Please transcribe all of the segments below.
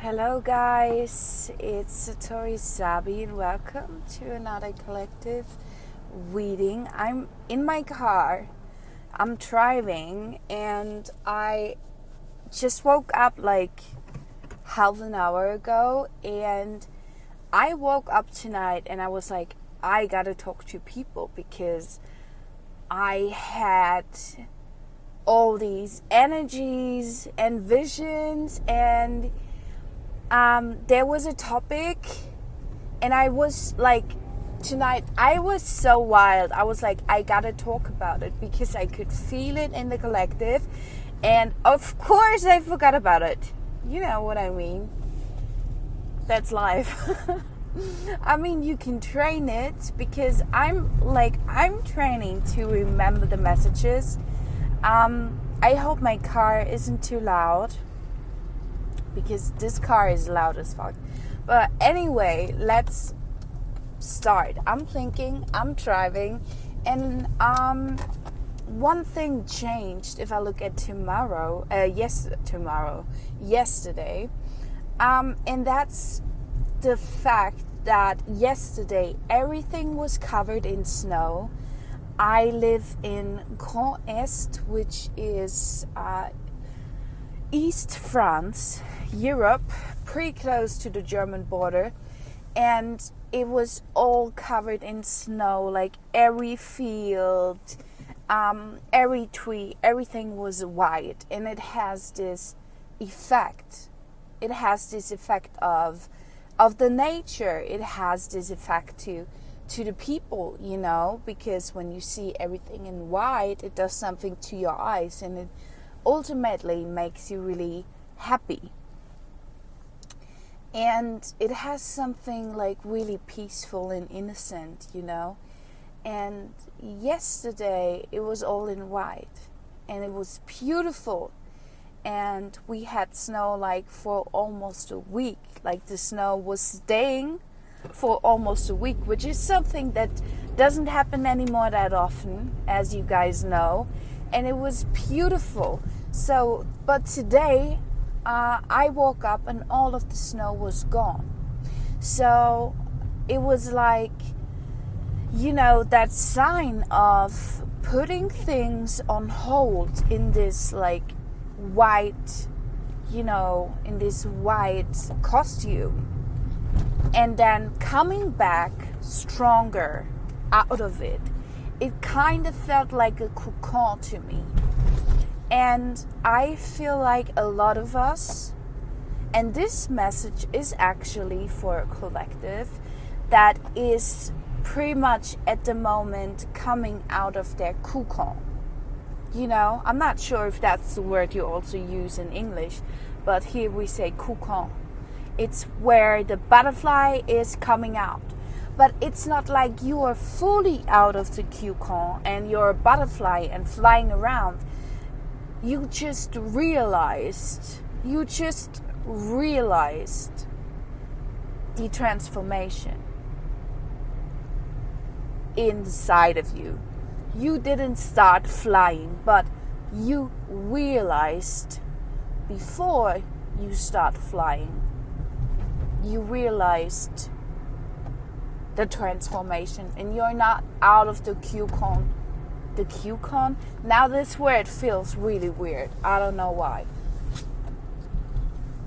Hello guys, it's Satori Sabi and welcome to another collective reading. I'm in my car, I'm driving, and I just woke up like half an hour ago, and I woke up tonight and I was like, I gotta talk to people because I had all these energies and visions, and there was a topic, and I was like, tonight I was so wild. I was like, I gotta talk about it because I could feel it in the collective, and of course I forgot about it. You know what I mean? That's life. I mean, you can train it because I'm training to remember the messages. I hope my car isn't too loud, because this car is loud as fuck. But anyway, let's start. I'm thinking, I'm driving, and one thing changed if I look at yesterday, and that's the fact that yesterday everything was covered in snow. I live in Grand Est, which is East France, Europe, pretty close to the German border, and it was all covered in snow. Like every field, every tree, everything was white, and it has this effect. It has this effect of the nature. It has this effect to the people, you know, because when you see everything in white, it does something to your eyes, and it ultimately makes you really happy. And it has something like really peaceful and innocent, you know. And yesterday it was all in white, and it was beautiful. And we had snow like for almost a week. Like the snow was staying for almost a week, which is something that doesn't happen anymore that often, as you guys know. And it was beautiful. So, but today I woke up and all of the snow was gone. So it was like, you know, that sign of putting things on hold in this like white, you know, in this white costume, and then coming back stronger out of it. It kind of felt like a cocoon to me. And I feel like a lot of us, and this message is actually for a collective that is pretty much at the moment coming out of their cocoon. You know, I'm not sure if that's the word you also use in English, but here we say cocoon. It's where the butterfly is coming out. But it's not like you are fully out of the cocoon and you're a butterfly and flying around. You just realized the transformation inside of you. You didn't start flying, but you realized before you start flying. You realized the transformation, and you're not out of the cocoon. The cocoon? Now this word feels really weird. I don't know why.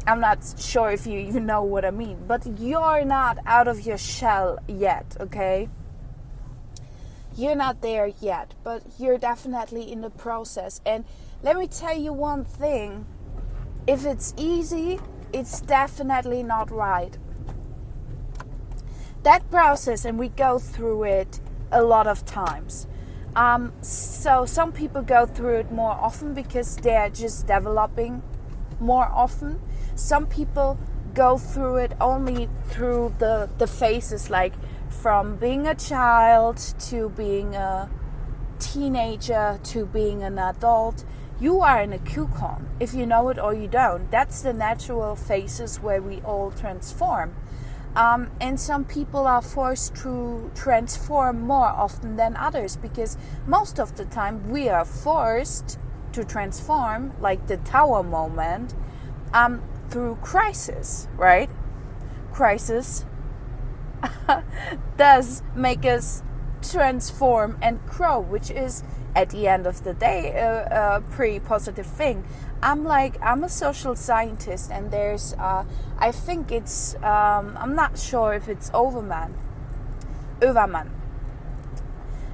I'm not sure if you even know what I mean, but you're not out of your shell yet, okay? You're not there yet, but you're definitely in the process. And let me tell you one thing. If it's easy, it's definitely not right. That process, and we go through it a lot of times. So some people go through it more often because they're just developing more often. Some people go through it only through the phases, like from being a child to being a teenager to being an adult. You are in a cocoon, if you know it or you don't. That's the natural phases where we all transform. And some people are forced to transform more often than others, because most of the time we are forced to transform, like the tower moment, through crisis, right? Crisis does make us transform and grow, which is at the end of the day a pretty positive thing. I'm a social scientist, and there's I think it's I'm not sure if it's Overman.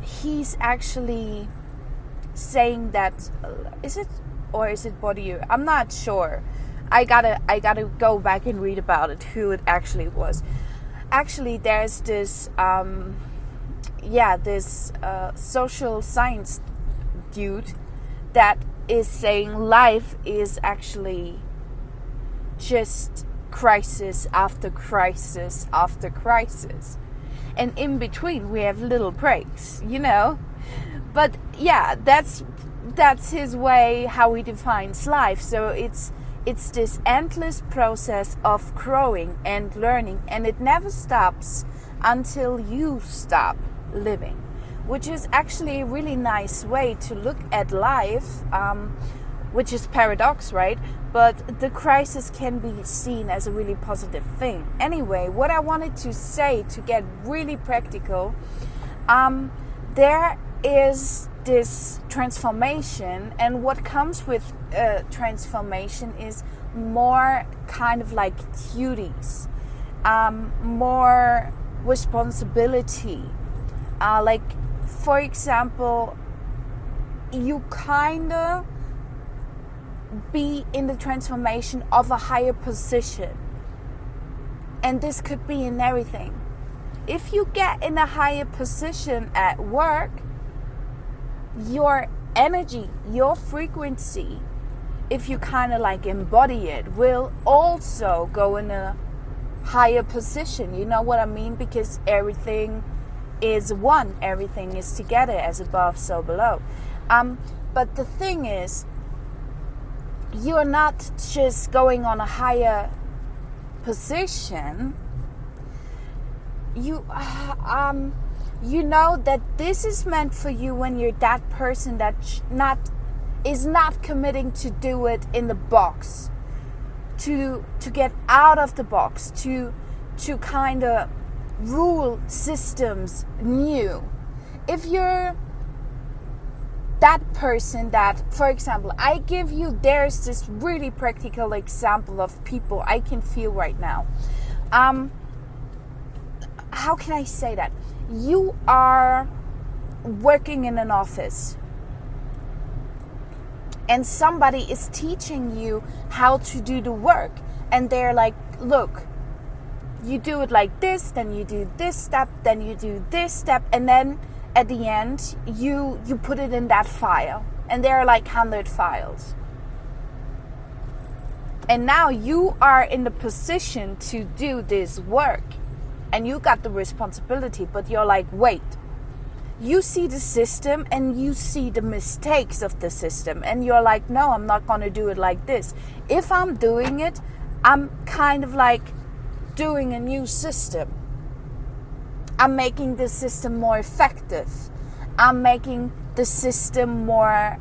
He's actually saying that is it Bourdieu? I'm not sure. I gotta go back and read about it, who it actually was. Actually, there's this social science dude that is saying life is actually just crisis after crisis after crisis, and in between we have little breaks, but yeah, that's his way how he defines life. So it's this endless process of growing and learning, and it never stops until you stop living, which is actually a really nice way to look at life, which is paradox, right? But the crisis can be seen as a really positive thing. Anyway, what I wanted to say, to get really practical, there is this transformation, and what comes with transformation is more kind of like duties, more responsibility. Like, for example, you kind of be in the transformation of a higher position, and this could be in everything. If you get in a higher position at work, your energy, your frequency, if you kind of like embody it, will also go in a higher position. You know what I mean? Because everything is one, everything is together, as above, so below. But the thing is, you're not just going on a higher position. You know that this is meant for you when you're that person that is not committing to do it in the box, to get out of the box, to kind of rule systems new. If you're that person that, for example, there's this really practical example of people I can feel right now. How can I say that? You are working in an office, and somebody is teaching you how to do the work, and they're like, look, you do it like this, then you do this step, then you do this step, and then at the end you put it in that file, and there are like 100 files, and now you are in the position to do this work, and you got the responsibility. But you're like, wait, you see the system and you see the mistakes of the system, and you're like, no, I'm not going to do it like this. If I'm doing it, I'm kind of like doing a new system. I'm making the system more effective. I'm making the system more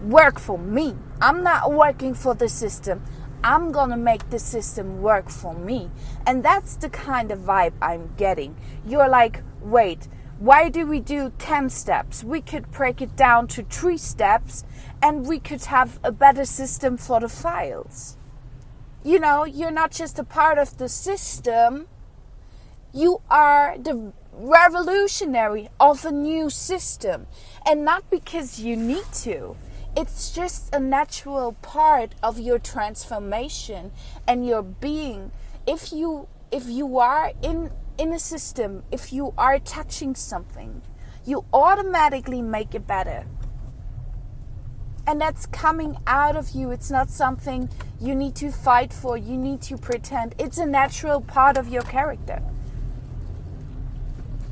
work for me. I'm not working for the system. I'm gonna make the system work for me. And that's the kind of vibe I'm getting. You're like, wait, why do we do 10 steps? We could break it down to 3 steps, and we could have a better system for the files. You know, you're not just a part of the system. You are the revolutionary of a new system. And not because you need to. It's just a natural part of your transformation and your being. If you are in a system, if you are touching something, you automatically make it better. And that's coming out of you. It's not something you need to fight for, you need to pretend. It's a natural part of your character.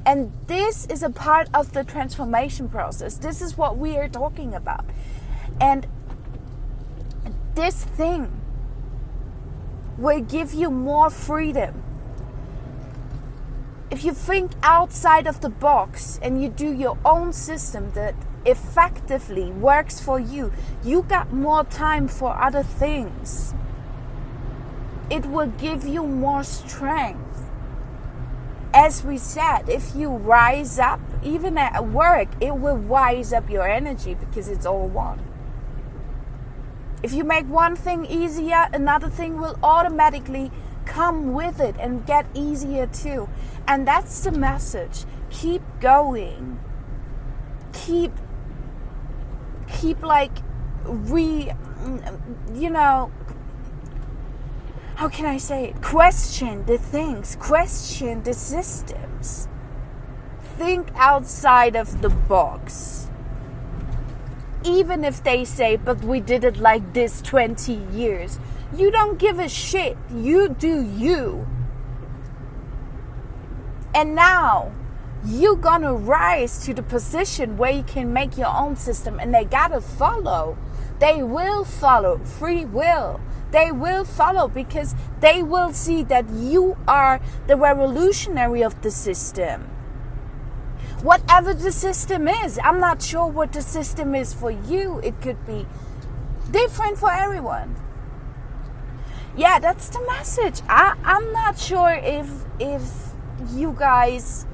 And this is a part of the transformation process. This is what we are talking about. And this thing will give you more freedom. If you think outside of the box and you do your own system, that effectively works for you, you got more time for other things. It will give you more strength. As we said, if you rise up, even at work, it will rise up your energy because it's all one. If you make one thing easier, another thing will automatically come with it and get easier too. And that's the message. Keep going. Keep like how can I say it? Question the things, question the systems. Think outside of the box. Even if they say, but we did it like this 20 years. You don't give a shit. You do you. And now, you're gonna rise to the position where you can make your own system, and they gotta follow. They will follow. Free will. They will follow because they will see that you are the revolutionary of the system. Whatever the system is, I'm not sure what the system is for you. It could be different for everyone. Yeah, that's the message. I'm not sure if you guys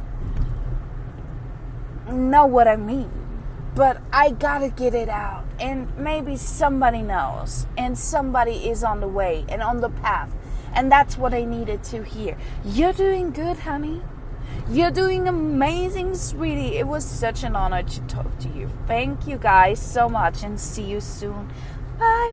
know what I mean, but I gotta get it out, and maybe somebody knows, and somebody is on the way and on the path, and that's what I needed to hear. You're doing good, honey. You're doing amazing, sweetie. It was such an honor to talk to you. Thank you guys so much, and see you soon. Bye.